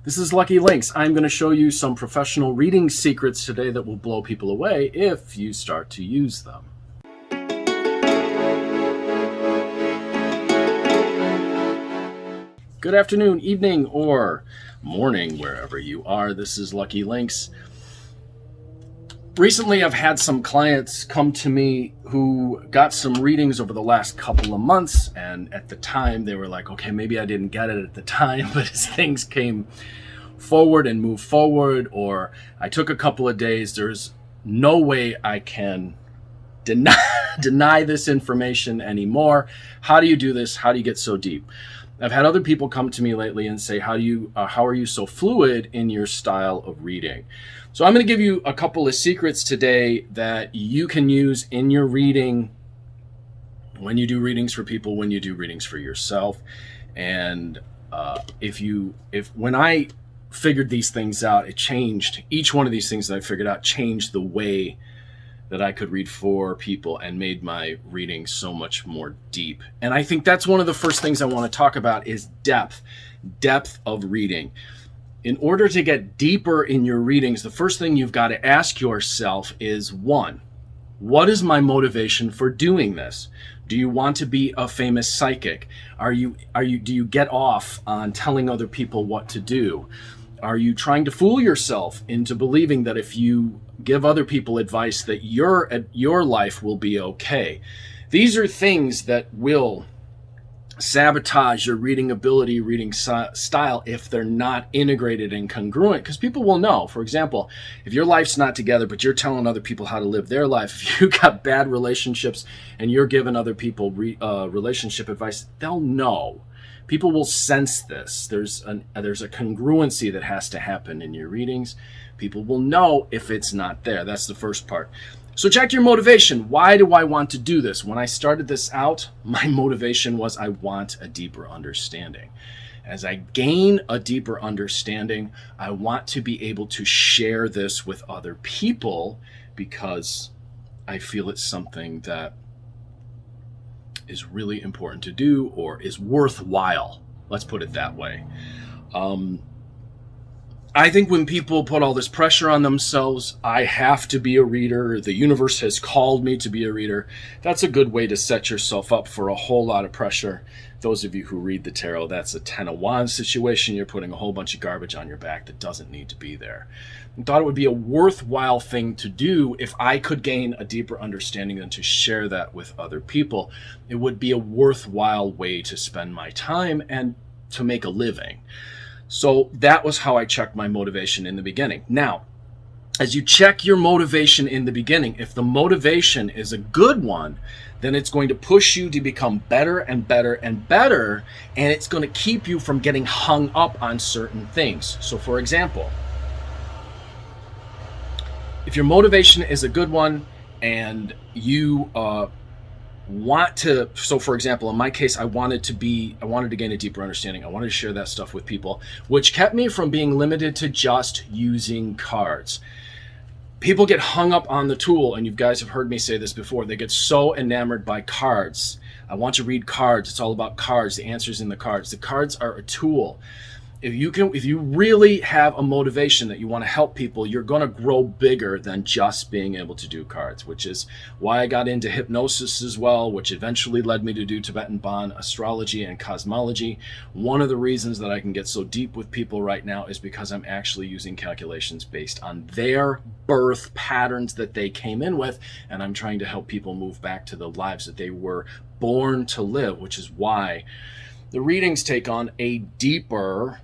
This is Lucky Links. I'm going to show you some professional reading secrets today that will blow people away if you start to use them. Good afternoon, evening, or morning, wherever you are. This is Lucky Links. Recently, I've had some clients come to me who got some readings over the last couple of months, and at the time they were like, okay, maybe I didn't get it at the time, but as things came forward and moved forward, or I took a couple of days, there's no way I can deny this information anymore. How do you do this? How do you get so deep? I've had other people come to me lately and say, how are you so fluid in your style of reading? So I'm going to give you a couple of secrets today that you can use in your reading when you do readings for people, when you do readings for yourself. And when I figured these things out, it changed. Each one of these things that I figured out changed the way that I could read for people and made my reading so much more deep. And I think that's one of the first things I want to talk about is depth of reading. In order to get deeper in your readings, the first thing you've got to ask yourself is, one, what is my motivation for doing this? Do you want to be a famous psychic? Do you get off on telling other people what to do? Are you trying to fool yourself into believing that if you give other people advice that your life will be okay? These are things that will sabotage your reading ability, reading style, if they're not integrated and congruent, because people will know. For example, if your life's not together, but you're telling other people how to live their life, if you got bad relationships and you're giving other people relationship advice, they'll know. People will sense this. There's a congruency that has to happen in your readings. People will know if it's not there. That's the first part. So check your motivation. Why do I want to do this? When I started this out, my motivation was I want a deeper understanding. As I gain a deeper understanding, I want to be able to share this with other people because I feel it's something that is really important to do or is worthwhile. Let's put it that way. I think when people put all this pressure on themselves, I have to be a reader, the universe has called me to be a reader, that's a good way to set yourself up for a whole lot of pressure. Those of you who read the tarot, that's a 10 of Wands situation. You're putting a whole bunch of garbage on your back that doesn't need to be there. I thought it would be a worthwhile thing to do if I could gain a deeper understanding and to share that with other people. It would be a worthwhile way to spend my time and to make a living. So that was how I checked my motivation in the beginning. Now, as you check your motivation in the beginning, if the motivation is a good one, then it's going to push you to become better and better and better, and it's going to keep you from getting hung up on certain things. So for example, if your motivation is a good one and you so for example, in my case, I wanted to gain a deeper understanding. I wanted to share that stuff with people, which kept me from being limited to just using cards. People get hung up on the tool, and you guys have heard me say this before. They get so enamored by cards. I want to read cards. It's all about cards. The answer's in the cards. The cards are a tool. If you really have a motivation that you want to help people, you're going to grow bigger than just being able to do cards, which is why I got into hypnosis as well, which eventually led me to do Tibetan Bon, astrology, and cosmology. One of the reasons that I can get so deep with people right now is because I'm actually using calculations based on their birth patterns that they came in with, and I'm trying to help people move back to the lives that they were born to live, which is why the readings take on a deeper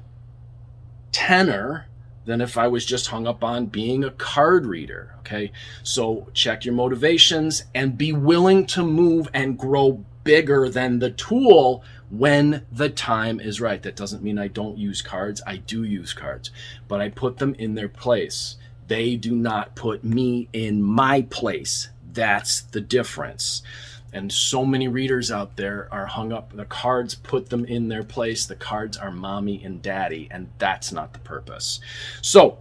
tenor than if I was just hung up on being a card reader. Okay, so check your motivations and be willing to move and grow bigger than the tool when the time is right. That doesn't mean I don't use cards. I do use cards, but I put them in their place. They do not put me in my place. That's the difference. And so many readers out there are hung up. The cards put them in their place. The cards are mommy and daddy, and that's not the purpose. So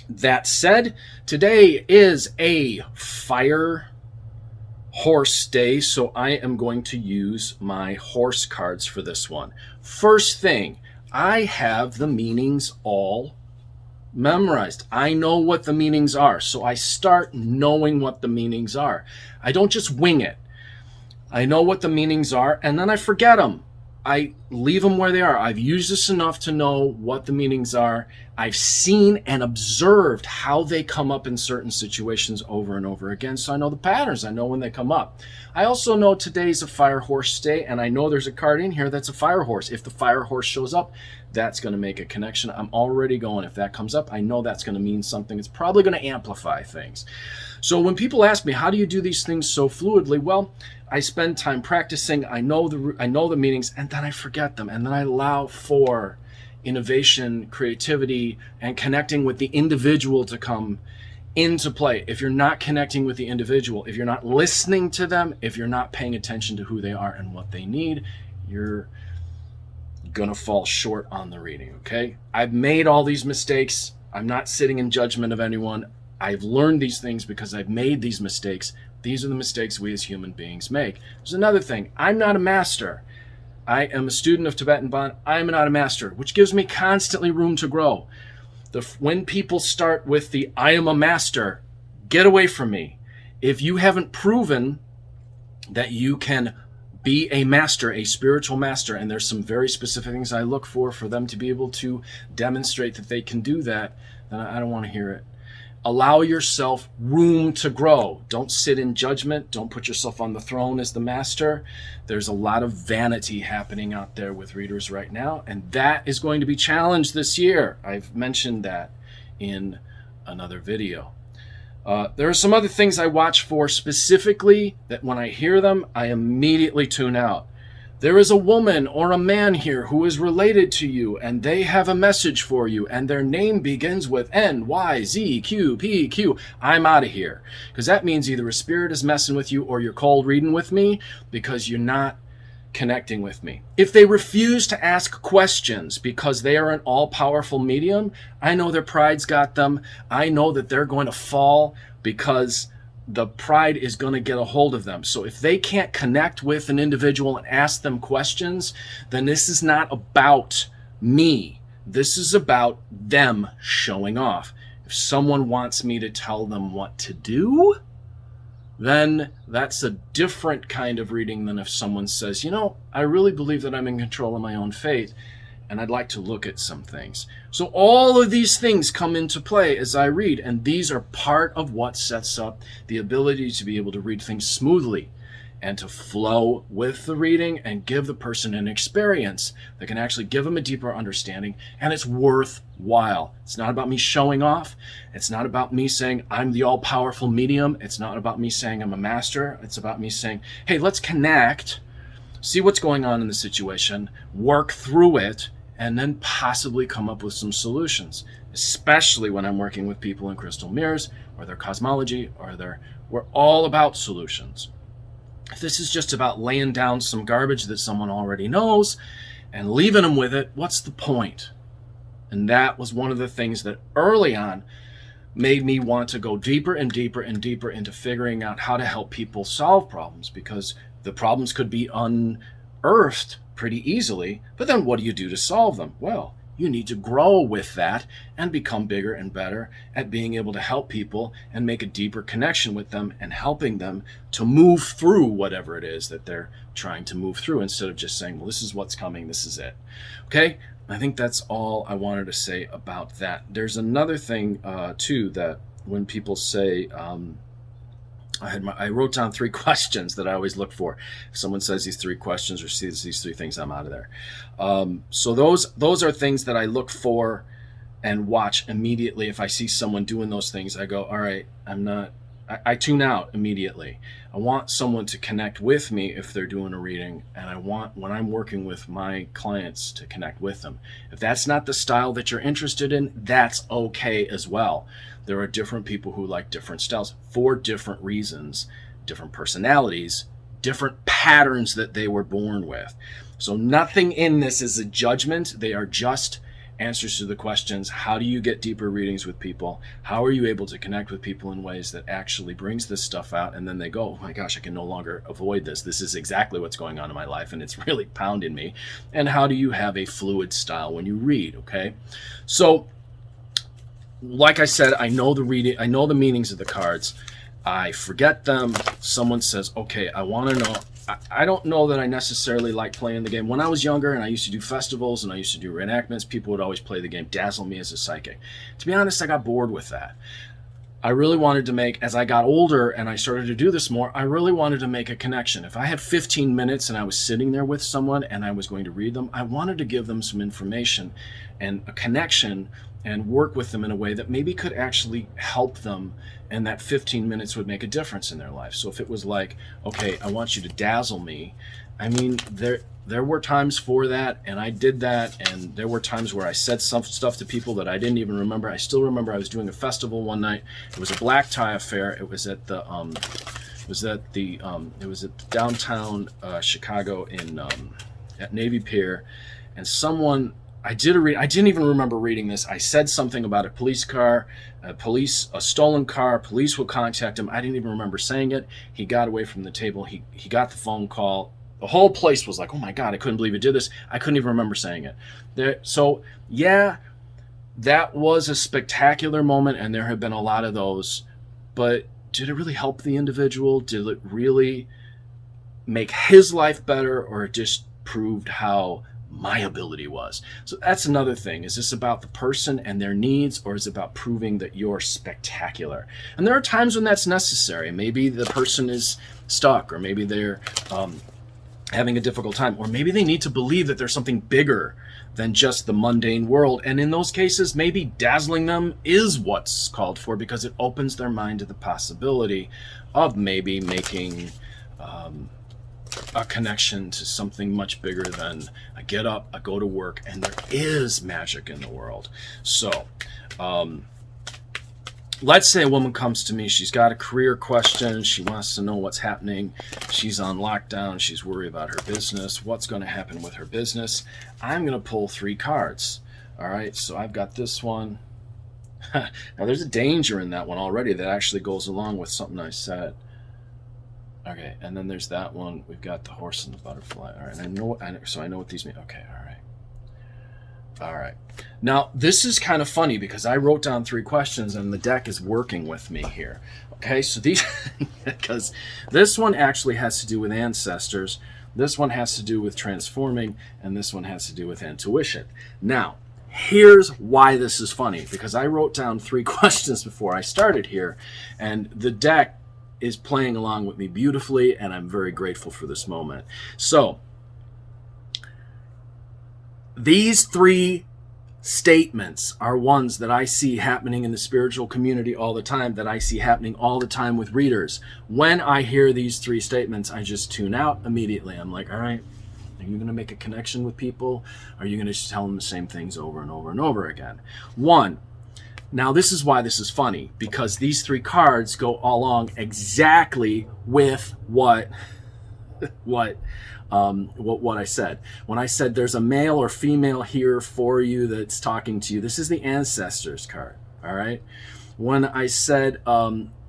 that said, today is a fire horse day, so I am going to use my horse cards for this one. First thing, I have the meanings all memorized. I know what the meanings are. So I start knowing what the meanings are. I don't just wing it. I know what the meanings are, and then I forget them. I leave them where they are. I've used this enough to know what the meanings are. I've seen and observed how they come up in certain situations over and over again, so I know the patterns. I know when they come up. I also know today's a fire horse day, and I know there's a card in here that's a fire horse. If the fire horse shows up, that's going to make a connection. I'm already going, if that comes up, I know that's going to mean something. It's probably going to amplify things. So when people ask me, how do you do these things so fluidly? Well, I spend time practicing. I know the meanings, and then I forget them, and then I allow for innovation, creativity, and connecting with the individual to come into play. If you're not connecting with the individual, if you're not listening to them, if you're not paying attention to who they are and what they need, you're gonna fall short on the reading. Okay, I've made all these mistakes. I'm not sitting in judgment of anyone. I've learned these things because I've made these mistakes. These are the mistakes we as human beings make. There's another thing. I'm not a master. I am a student of Tibetan Bond. I'm not a master, which gives me constantly room to grow. When people start with the I am a master, get away from me. If you haven't proven that you can be a master, a spiritual master, and there's some very specific things I look for them to be able to demonstrate that they can do that, then I don't want to hear it. Allow yourself room to grow. Don't sit in judgment. Don't put yourself on the throne as the master. There's a lot of vanity happening out there with readers right now, and that is going to be challenged this year. I've mentioned that in another video. There are some other things I watch for specifically that when I hear them, I immediately tune out. There is a woman or a man here who is related to you, and they have a message for you, and their name begins with N, Y, Z, Q, P, Q. I'm out of here. Because that means either a spirit is messing with you or you're cold reading with me because you're not connecting with me. If they refuse to ask questions because they are an all-powerful medium, I know their pride's got them. I know that they're going to fall because the pride is going to get a hold of them. So if they can't connect with an individual and ask them questions, then this is not about me. This is about them showing off. If someone wants me to tell them what to do, then that's a different kind of reading than if someone says, you know, I really believe that I'm in control of my own fate, and I'd like to look at some things. So all of these things come into play as I read, and these are part of what sets up the ability to be able to read things smoothly and to flow with the reading and give the person an experience that can actually give them a deeper understanding, and it's worthwhile. It's not about me showing off. It's not about me saying I'm the all-powerful medium. It's not about me saying I'm a master. It's about me saying, hey, let's connect, see what's going on in the situation, work through it, and then possibly come up with some solutions, especially when I'm working with people in crystal mirrors or their cosmology we're all about solutions. If this is just about laying down some garbage that someone already knows and leaving them with it, what's the point? And that was one of the things that early on made me want to go deeper and deeper and deeper into figuring out how to help people solve problems, because the problems could be unearthed pretty easily, but then what do you do to solve them? Well, you need to grow with that and become bigger and better at being able to help people and make a deeper connection with them and helping them to move through whatever it is that they're trying to move through, instead of just saying, well, this is what's coming, this is it. Okay, I think that's all I wanted to say about that. There's another thing too, that when people say, I wrote down 3 questions that I always look for. If someone says these 3 questions or sees these 3 things, I'm out of there. So those are things that I look for and watch immediately. If I see someone doing those things, I go, all right, I tune out immediately. I want someone to connect with me if they're doing a reading, and I want, when I'm working with my clients, to connect with them. If that's not the style that you're interested in, that's okay as well. There are different people who like different styles for different reasons, different personalities, different patterns that they were born with. So nothing in this is a judgment. They are just answers to the questions. How do you get deeper readings with people? How are you able to connect with people in ways that actually brings this stuff out? And then they go, oh my gosh, I can no longer avoid this. This is exactly what's going on in my life, and it's really pounding me. And how do you have a fluid style when you read? Okay. So like I said, I know the meanings of the cards. I forget them. Someone says, okay, I want to know. I don't know that I necessarily like playing the game. When I was younger and I used to do festivals and I used to do reenactments, people would always play the game Dazzle Me as a psychic. To be honest, I got bored with that. I really wanted to make, as I got older and I started to do this more, I really wanted to make a connection. If I had 15 minutes and I was sitting there with someone and I was going to read them, I wanted to give them some information and a connection and work with them in a way that maybe could actually help them, and that 15 minutes would make a difference in their life. So if it was like, okay, I want you to dazzle me, I mean, there were times for that, and I did that, and there were times where I said some stuff to people that I didn't even remember. I still remember I was doing a festival one night. It was a black tie affair. It was at the downtown Chicago at Navy Pier, and someone. I didn't even remember reading this. I said something about a police car, a stolen car, police will contact him. I didn't even remember saying it. He got away from the table. He got the phone call. The whole place was like, oh my God, I couldn't believe he did this. I couldn't even remember saying it. So yeah, that was a spectacular moment, and there have been a lot of those. But did it really help the individual? Did it really make his life better, or it just proved how my ability was? So that's another thing. Is this about the person and their needs, or is it about proving that you're spectacular? And there are times when that's necessary. Maybe the person is stuck, or maybe they're having a difficult time, or maybe they need to believe that there's something bigger than just the mundane world. And in those cases, maybe dazzling them is what's called for, because it opens their mind to the possibility of maybe making a connection to something much bigger than I get up, I go to work, and there is magic in the world. So let's say a woman comes to me, she's got a career question, she wants to know what's happening, she's on lockdown, she's worried about her business, what's going to happen with her business. I'm going to pull 3 cards. All right, so I've got this one. Now there's a danger in that one already that actually goes along with something I said. Okay, and then there's that one. We've got the horse and the butterfly. All right, I know what these mean. Okay, all right. Now, this is kind of funny because I wrote down 3 questions and the deck is working with me here. Okay, so these, because this one actually has to do with ancestors, this one has to do with transforming, and this one has to do with intuition. Now, here's why this is funny, because I wrote down 3 questions before I started here, and the deck is playing along with me beautifully, and I'm very grateful for this moment. So, these 3 statements are ones that I see happening in the spiritual community all the time, that I see happening all the time with readers. When I hear these 3 statements, I just tune out immediately. I'm like, all right, are you going to make a connection with people? Are you going to just tell them the same things over and over and over again? 1, now this is why this is funny, because these 3 cards go along exactly with what I said. When I said there's a male or female here for you that's talking to you, this is the ancestors card. All right. When I said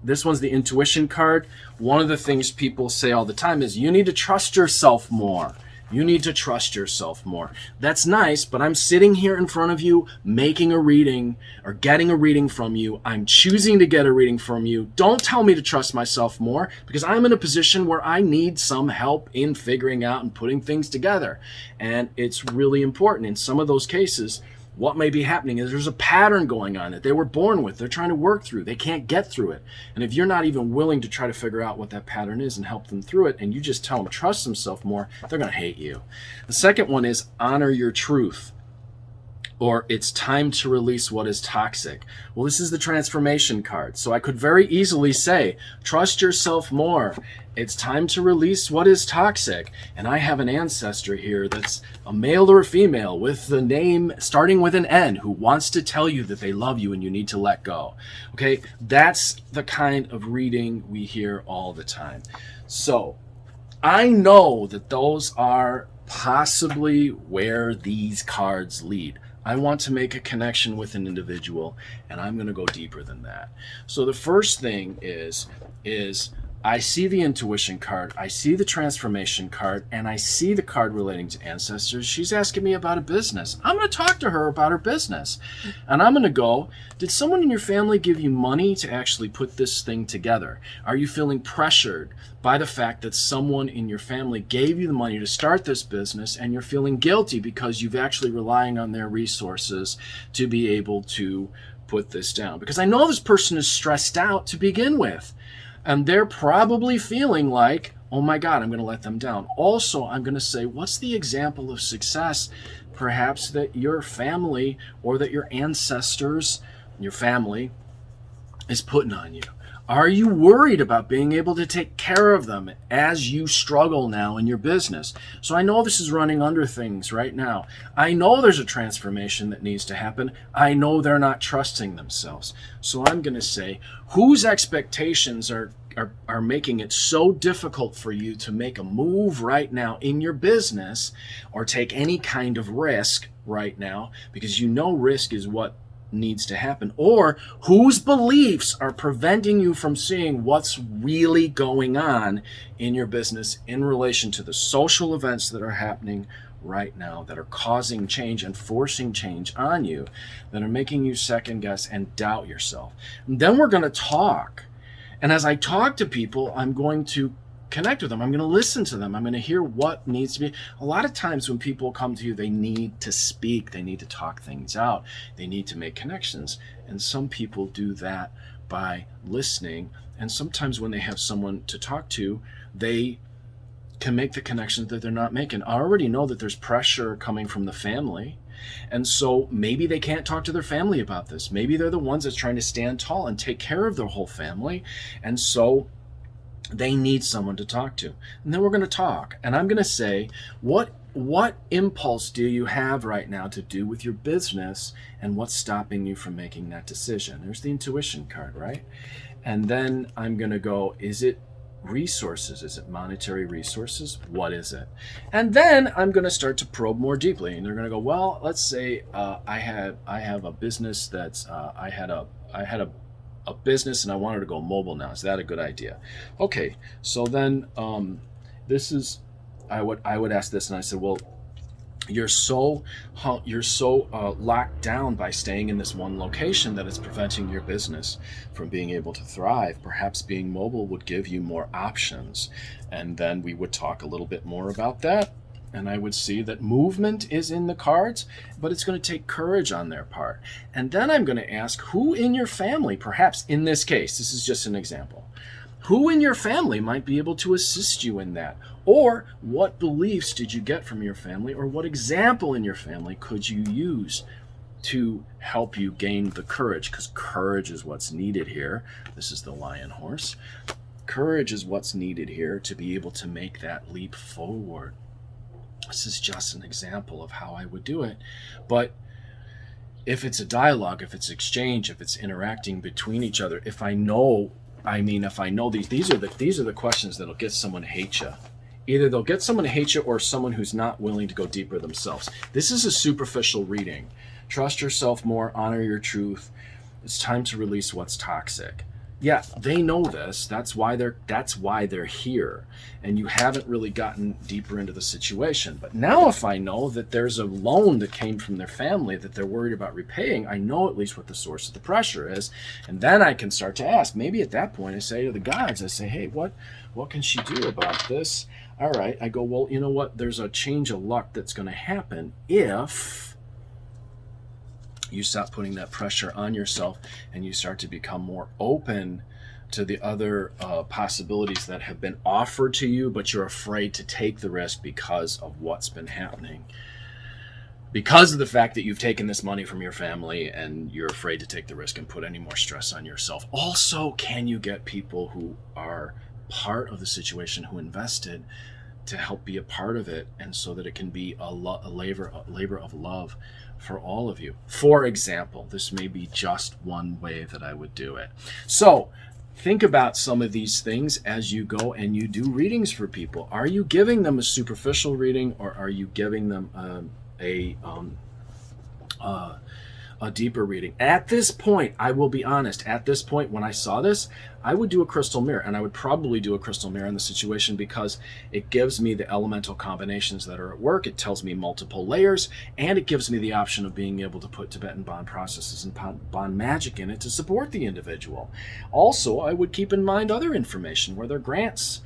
this one's the intuition card, one of the things people say all the time is you need to trust yourself more. You need to trust yourself more. That's nice, but I'm sitting here in front of you making a reading or getting a reading from you. I'm choosing to get a reading from you. Don't tell me to trust myself more, because I'm in a position where I need some help in figuring out and putting things together. And it's really important. In some of those cases, what may be happening is there's a pattern going on that they were born with. They're trying to work through. They can't get through it. And if you're not even willing to try to figure out what that pattern is and help them through it, and you just tell them to trust themselves more, they're going to hate you. The second one is honor your truth, or it's time to release what is toxic. Well, this is the transformation card. So I could very easily say, trust yourself more. It's time to release what is toxic. And I have an ancestor here that's a male or a female with the name starting with an N who wants to tell you that they love you and you need to let go. Okay, that's the kind of reading we hear all the time. So I know that those are possibly where these cards lead. I want to make a connection with an individual, and I'm going to go deeper than that. So the first thing is I see the intuition card, I see the transformation card, and I see the card relating to ancestors. She's asking me about a business. I'm going to talk to her about her business. And I'm going to go, did someone in your family give you money to actually put this thing together? Are you feeling pressured by the fact that someone in your family gave you the money to start this business, and you're feeling guilty because you've actually relying on their resources to be able to put this down? Because I know this person is stressed out to begin with. And they're probably feeling like, oh my God, I'm going to let them down. Also, I'm going to say, what's the example of success perhaps that your family or that your ancestors, your family, is putting on you? Are you worried about being able to take care of them as you struggle now in your business? So I know this is running under things right now. I know there's a transformation that needs to happen. I know they're not trusting themselves. So I'm going to say, whose expectations are making it so difficult for you to make a move right now in your business or take any kind of risk right now, because you know risk is what needs to happen? Or whose beliefs are preventing you from seeing what's really going on in your business in relation to the social events that are happening right now, that are causing change and forcing change on you, that are making you second guess and doubt yourself? And then we're going to talk. And as I talk to people, I'm going to connect with them. I'm going to listen to them. I'm going to hear what needs to be. A lot of times when people come to you, they need to speak. They need to talk things out. They need to make connections. And some people do that by listening. And sometimes when they have someone to talk to, they can make the connections that they're not making. I already know that there's pressure coming from the family. And so maybe they can't talk to their family about this. Maybe they're the ones that's trying to stand tall and take care of their whole family. And so they need someone to talk to. And then we're going to talk. And I'm going to say, what impulse do you have right now to do with your business, and what's stopping you from making that decision? There's the intuition card, right? And then I'm going to go, is it resources? Is it monetary resources? What is it? And then I'm going to start to probe more deeply. And they're going to go, well, let's say I have a business that's I had a business and I wanted to go mobile now. Is that a good idea? Okay, so then this is, I would ask this, and I said, well, you're so locked down by staying in this one location that it's preventing your business from being able to thrive. Perhaps being mobile would give you more options. And then we would talk a little bit more about that. And I would see that movement is in the cards, but it's going to take courage on their part. And then I'm going to ask who in your family, perhaps in this case, this is just an example, who in your family might be able to assist you in that? Or what beliefs did you get from your family? Or what example in your family could you use to help you gain the courage? Because courage is what's needed here. This is the lion horse. Courage is what's needed here to be able to make that leap forward. This is just an example of how I would do it. But if it's a dialogue, if it's exchange, if it's interacting between each other, if I know these are the questions that'll get someone to hate you. Either they'll get someone to hate you or someone who's not willing to go deeper themselves. This is a superficial reading. Trust yourself more, honor your truth. It's time to release what's toxic. Yeah, they know this. That's why they're here. And you haven't really gotten deeper into the situation. But now if I know that there's a loan that came from their family that they're worried about repaying, I know at least what the source of the pressure is. And then I can start to ask. Maybe at that point I say to the gods, I say, hey, what can she do about this? All right. I go, well, you know what? There's a change of luck that's going to happen if you stop putting that pressure on yourself and you start to become more open to the other possibilities that have been offered to you, but you're afraid to take the risk because of what's been happening. Because of the fact that you've taken this money from your family and you're afraid to take the risk and put any more stress on yourself. Also, can you get people who are part of the situation, who invested, to help be a part of it, and so that it can be a labor of love for all of you? For example, this may be just one way that I would do it. So think about some of these things as you go and you do readings for people. Are you giving them a superficial reading, or are you giving them uh, a deeper reading. At this point, I will be honest, at this point, when I saw this, I would do a crystal mirror, and I would probably do a crystal mirror in the situation because it gives me the elemental combinations that are at work. It tells me multiple layers, and it gives me the option of being able to put Tibetan bond processes and bond magic in it to support the individual. Also, I would keep in mind other information where there are grants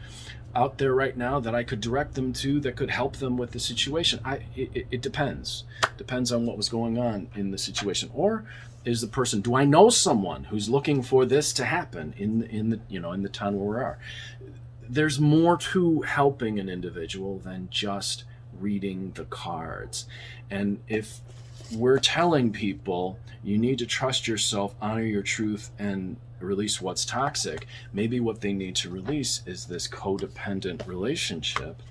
out there right now that I could direct them to that could help them with the situation. It depends. Depends on what was going on in the situation. Or is the person, do I know someone who's looking for this to happen in the town where we are? There's more to helping an individual than just reading the cards. And if we're telling people you need to trust yourself, honor your truth, and release what's toxic, maybe what they need to release is this codependent relationship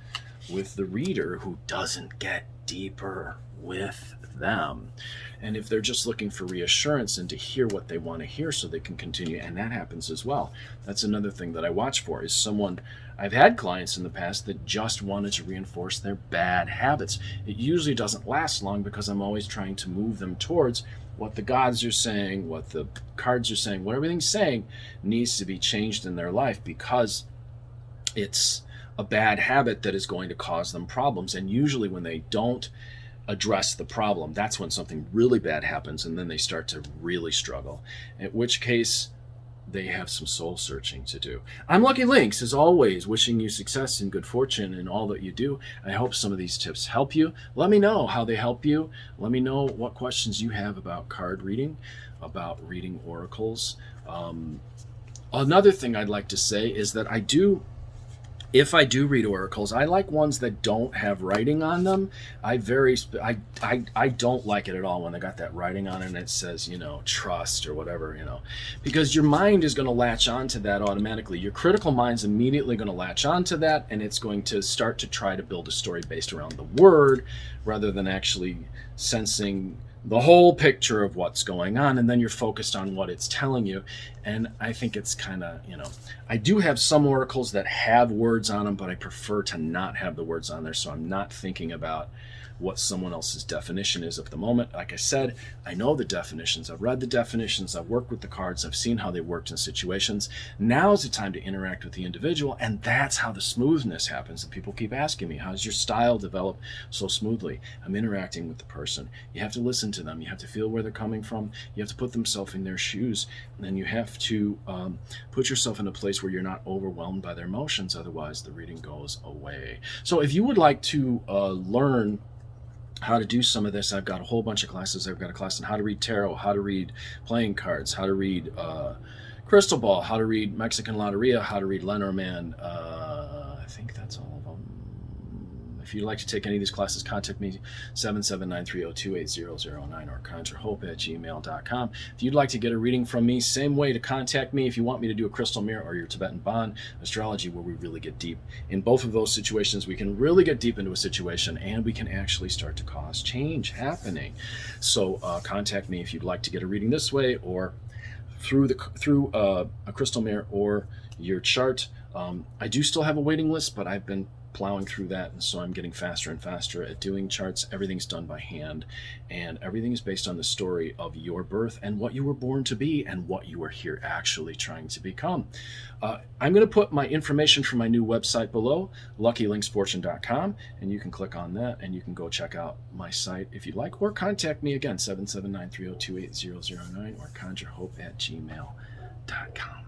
with the reader who doesn't get deeper with them. And if they're just looking for reassurance and to hear what they want to hear so they can continue, and that happens as well. That's another thing that I watch for, is someone, I've had clients in the past that just wanted to reinforce their bad habits. It usually doesn't last long because I'm always trying to move them towards what the gods are saying, what the cards are saying, what everything's saying needs to be changed in their life because it's a bad habit that is going to cause them problems. And usually when they don't address the problem, that's when something really bad happens, and then they start to really struggle, in which case they have some soul searching to do. I'm Lucky Links, as always, wishing you success and good fortune in all that you do. I hope some of these tips help you. Let me know how they help you. Let me know what questions you have about card reading, about reading oracles. Another thing I'd like to say is that if I do read oracles, I like ones that don't have writing on them. I don't like it at all when they got that writing on it and it says, trust or whatever, because your mind is going to latch onto that automatically. Your critical mind's immediately going to latch onto that, and it's going to start to try to build a story based around the word rather than actually sensing the whole picture of what's going on, and then you're focused on what it's telling you. And I think it's kind of, I do have some oracles that have words on them, but I prefer to not have the words on there, so I'm not thinking about what someone else's definition is at the moment. Like I said, I know the definitions. I've read the definitions. I've worked with the cards. I've seen how they worked in situations. Now is the time to interact with the individual, and that's how the smoothness happens. And people keep asking me, how's your style develop so smoothly? I'm interacting with the person. You have to listen to them. You have to feel where they're coming from. You have to put themselves in their shoes. And then you have to put yourself in a place where you're not overwhelmed by their emotions. Otherwise, the reading goes away. So if you would like to learn how to do some of this, I've got a whole bunch of classes. I've got a class on how to read tarot, how to read playing cards, how to read crystal ball, how to read Mexican Loteria, how to read Lenormand. I think that's all of them. If you'd like to take any of these classes, contact me, 779-302-8009 or conjurehope@gmail.com. If you'd like to get a reading from me, same way to contact me if you want me to do a crystal mirror or your Tibetan bond astrology, where we really get deep. In both of those situations, we can really get deep into a situation and we can actually start to cause change happening. So contact me if you'd like to get a reading this way, or through a crystal mirror or your chart. I do still have a waiting list, but I've been plowing through that, and so I'm getting faster and faster at doing charts. Everything's done by hand, and everything is based on the story of your birth and what you were born to be and what you are here actually trying to become. I'm going to put my information for my new website below, luckylinksfortune.com, and you can click on that and you can go check out my site if you'd like, or contact me again, 779-302-8009 or conjurehope@gmail.com.